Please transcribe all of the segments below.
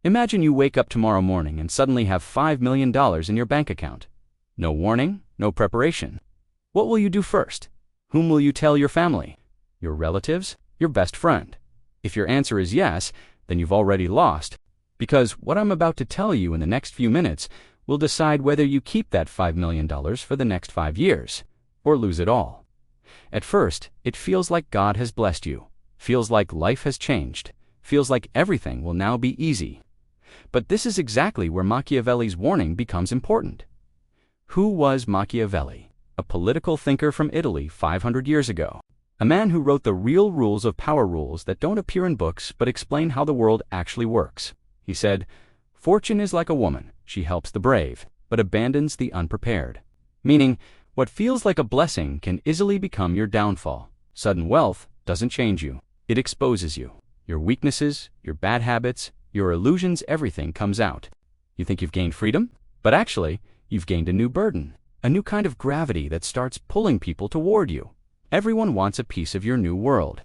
Imagine you wake up tomorrow morning and suddenly have $5 million in your bank account. No warning, no preparation. What will you do first? Whom will you tell your family? Your relatives? Your best friend? If your answer is yes, then you've already lost, because what I'm about to tell you in the next few minutes will decide whether you keep that $5 million for the next 5 years, or lose it all. At first, it feels like God has blessed you, feels like life has changed, feels like everything will now be easy. But this is exactly where Machiavelli's warning becomes important. Who was Machiavelli? A political thinker from Italy 500 years ago. A man who wrote the real rules of power, rules that don't appear in books but explain how the world actually works. He said, "Fortune is like a woman. She helps the brave, but abandons the unprepared." Meaning, what feels like a blessing can easily become your downfall. Sudden wealth doesn't change you. It exposes you. Your weaknesses, your bad habits, your illusions, everything comes out. You think you've gained freedom? But actually, you've gained a new burden, a new kind of gravity that starts pulling people toward you. Everyone wants a piece of your new world.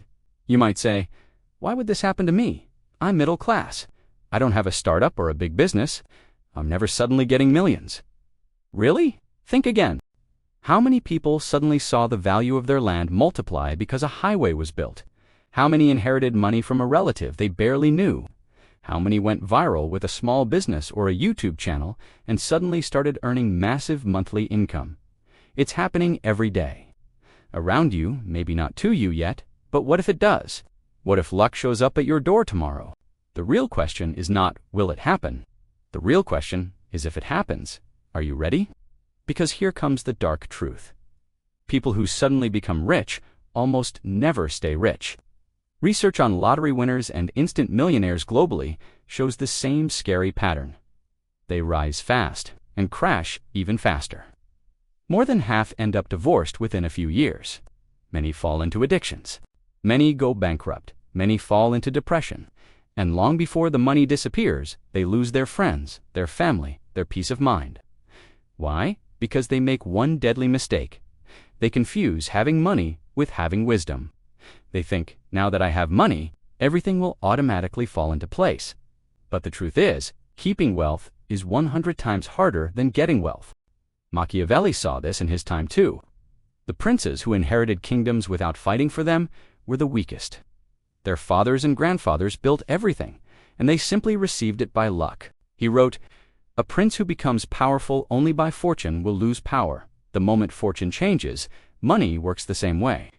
You might say, why would this happen to me? I'm middle class. I don't have a startup or a big business. I'm never suddenly getting millions. Really? Think again. How many people suddenly saw the value of their land multiply because a highway was built? How many inherited money from a relative they barely knew? How many went viral with a small business or a YouTube channel and suddenly started earning massive monthly income? It's happening every day. Around you, maybe not to you yet, but what if it does? What if luck shows up at your door tomorrow? The real question is not, will it happen? The real question is, if it happens, are you ready? Because here comes the dark truth. People who suddenly become rich almost never stay rich. Research on lottery winners and instant millionaires globally shows the same scary pattern. They rise fast and crash even faster. More than half end up divorced within a few years. Many fall into addictions. Many go bankrupt. Many fall into depression. And long before the money disappears, they lose their friends, their family, their peace of mind. Why? Because they make one deadly mistake. They confuse having money with having wisdom. They think, now that I have money, everything will automatically fall into place. But the truth is, keeping wealth is 100 times harder than getting wealth. Machiavelli saw this in his time too. The princes who inherited kingdoms without fighting for them were the weakest. Their fathers and grandfathers built everything, and they simply received it by luck. He wrote, "A prince who becomes powerful only by fortune will lose power. The moment fortune changes, money works the same way.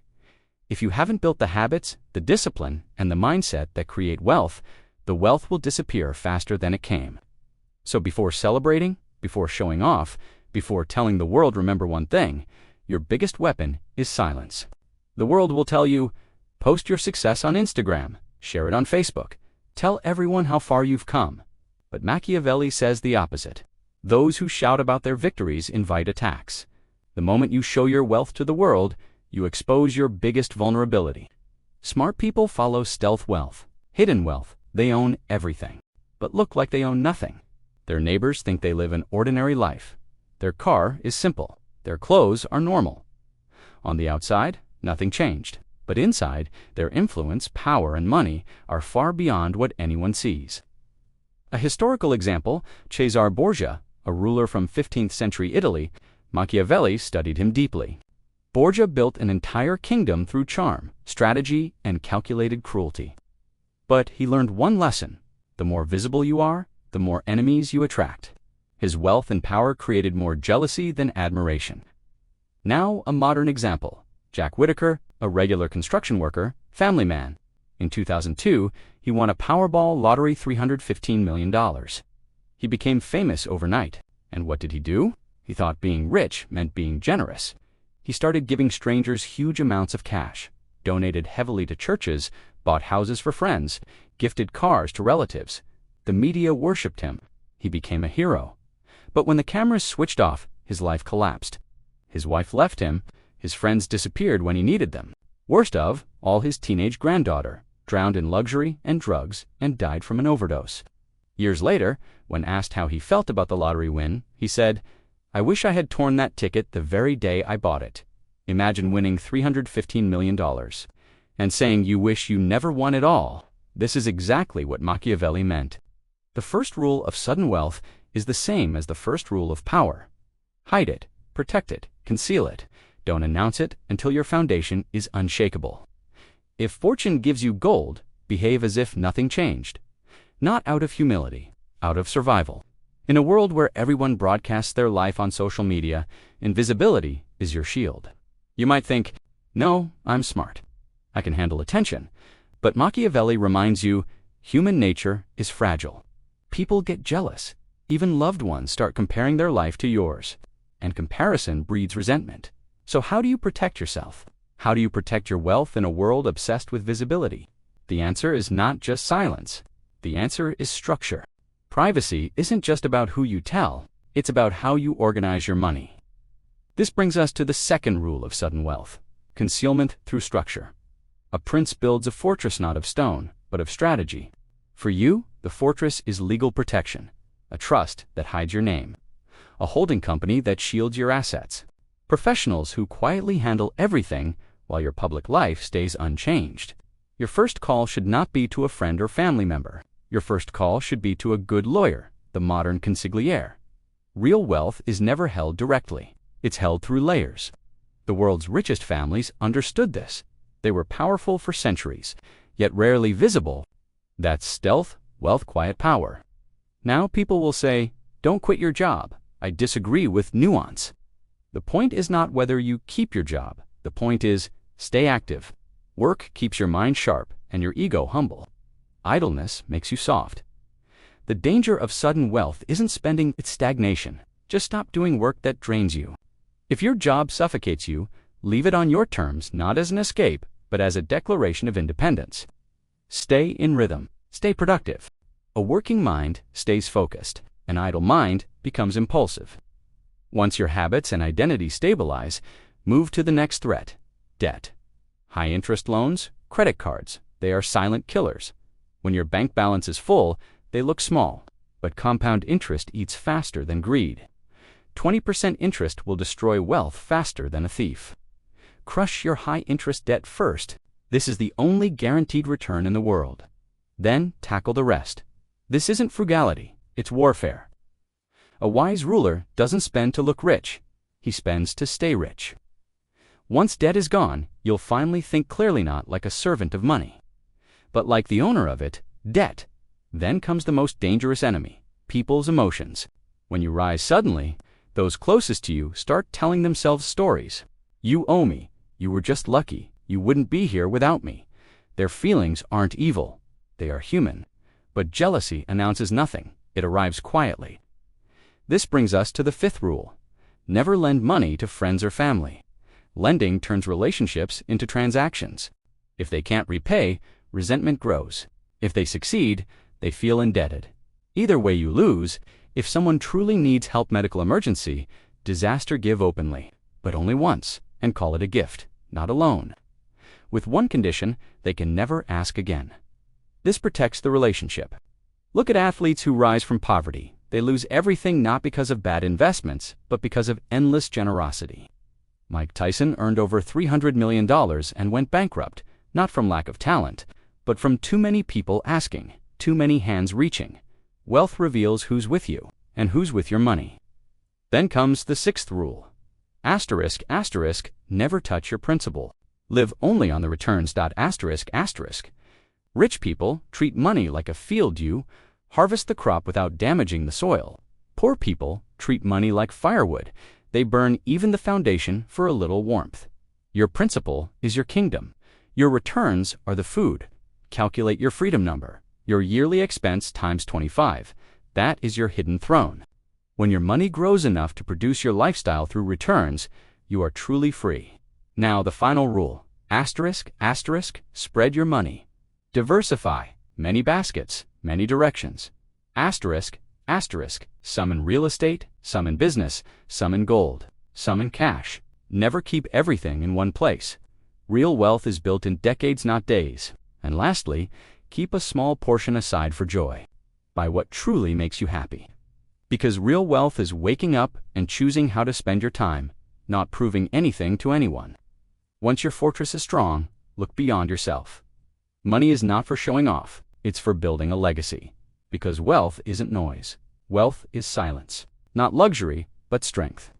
If you haven't built the habits, the discipline, and the mindset that create wealth, the wealth will disappear faster than it came." So before celebrating, before showing off, before telling the world, remember one thing: your biggest weapon is silence. The world will tell you, post your success on Instagram, share it on Facebook, tell everyone how far you've come. But Machiavelli says the opposite. Those who shout about their victories invite attacks. The moment you show your wealth to the world, you expose your biggest vulnerability. Smart people follow stealth wealth, hidden wealth. They own everything, but look like they own nothing. Their neighbors think they live an ordinary life. Their car is simple. Their clothes are normal. On the outside, nothing changed. But inside, their influence, power, and money are far beyond what anyone sees. A historical example, Cesare Borgia, a ruler from 15th century Italy. Machiavelli studied him deeply. Borgia built an entire kingdom through charm, strategy, and calculated cruelty. But he learned one lesson: the more visible you are, the more enemies you attract. His wealth and power created more jealousy than admiration. Now, a modern example. Jack Whitaker, a regular construction worker, family man. In 2002, he won a Powerball lottery $315 million. He became famous overnight. And what did he do? He thought being rich meant being generous. He started giving strangers huge amounts of cash, donated heavily to churches, bought houses for friends, gifted cars to relatives. The media worshipped him. He became a hero. But when the cameras switched off, his life collapsed. His wife left him. His friends disappeared when he needed them. Worst of all, his teenage granddaughter drowned in luxury and drugs and died from an overdose. Years later, when asked how he felt about the lottery win, he said, "I wish I had torn that ticket the very day I bought it." Imagine winning $315 million and saying you wish you never won it all. This is exactly what Machiavelli meant. The first rule of sudden wealth is the same as the first rule of power. Hide it, protect it, conceal it. Don't announce it until your foundation is unshakable. If fortune gives you gold, behave as if nothing changed. Not out of humility, out of survival. In a world where everyone broadcasts their life on social media, invisibility is your shield. You might think, no, I'm smart. I can handle attention. But Machiavelli reminds you, human nature is fragile. People get jealous. Even loved ones start comparing their life to yours. And comparison breeds resentment. So how do you protect yourself? How do you protect your wealth in a world obsessed with visibility? The answer is not just silence. The answer is structure. Privacy isn't just about who you tell, it's about how you organize your money. This brings us to the second rule of sudden wealth: concealment through structure. A prince builds a fortress not of stone, but of strategy. For you, the fortress is legal protection, a trust that hides your name, a holding company that shields your assets, professionals who quietly handle everything while your public life stays unchanged. Your first call should not be to a friend or family member. Your first call should be to a good lawyer, the modern consigliere. Real wealth is never held directly. It's held through layers. The world's richest families understood this. They were powerful for centuries, yet rarely visible. That's stealth, wealth, quiet power. Now people will say, don't quit your job. I disagree with nuance. The point is not whether you keep your job. The point is, stay active. Work keeps your mind sharp and your ego humble. Idleness makes you soft. The danger of sudden wealth isn't spending, it's stagnation. Just stop doing work that drains you. If your job suffocates you, leave it on your terms, not as an escape, but as a declaration of independence. Stay in rhythm. Stay productive. A working mind stays focused. An idle mind becomes impulsive. Once your habits and identity stabilize, move to the next threat: debt. High-interest loans, credit cards, they are silent killers. When your bank balance is full, they look small, but compound interest eats faster than greed. 20% interest will destroy wealth faster than a thief. Crush your high-interest debt first. This is the only guaranteed return in the world. Then tackle the rest. This isn't frugality, it's warfare. A wise ruler doesn't spend to look rich. He spends to stay rich. Once debt is gone, you'll finally think clearly, not like a servant of money, but like the owner of it, debt. Then comes the most dangerous enemy: people's emotions. When you rise suddenly, those closest to you start telling themselves stories. You owe me. You were just lucky. You wouldn't be here without me. Their feelings aren't evil. They are human. But jealousy announces nothing. It arrives quietly. This brings us to the fifth rule: never lend money to friends or family. Lending turns relationships into transactions. If they can't repay, resentment grows. If they succeed, they feel indebted. Either way you lose. If someone truly needs help, medical emergency, disaster, give openly, but only once, and call it a gift, not a loan. With one condition: they can never ask again. This protects the relationship. Look at athletes who rise from poverty. They lose everything not because of bad investments, but because of endless generosity. Mike Tyson earned over $300 million and went bankrupt, not from lack of talent, but from too many people asking, too many hands reaching. Wealth reveals who's with you and who's with your money. Then comes the sixth rule: asterisk, asterisk, never touch your principal. Live only on the returns. Asterisk, asterisk. Rich people treat money like a field. You harvest the crop without damaging the soil. Poor people treat money like firewood. They burn even the foundation for a little warmth. Your principal is your kingdom. Your returns are the food. Calculate your freedom number. Your yearly expense times 25. That is your hidden throne. When your money grows enough to produce your lifestyle through returns, you are truly free. Now the final rule: asterisk, asterisk, spread your money. Diversify. Many baskets, many directions. Asterisk, asterisk, some in real estate, some in business, some in gold, some in cash. Never keep everything in one place. Real wealth is built in decades, not days. And lastly, keep a small portion aside for joy. Buy what truly makes you happy. Because real wealth is waking up and choosing how to spend your time, not proving anything to anyone. Once your fortress is strong, look beyond yourself. Money is not for showing off, it's for building a legacy. Because wealth isn't noise. Wealth is silence. Not luxury, but strength.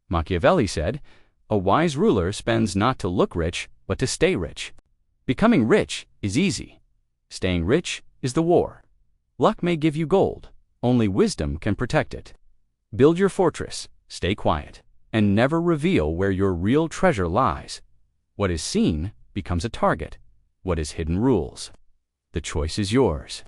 Machiavelli said, "A wise ruler spends not to look rich, but to stay rich." Becoming rich is easy. Staying rich is the war. Luck may give you gold. Only wisdom can protect it. Build your fortress, stay quiet, and never reveal where your real treasure lies. What is seen becomes a target. What is hidden rules. The choice is yours.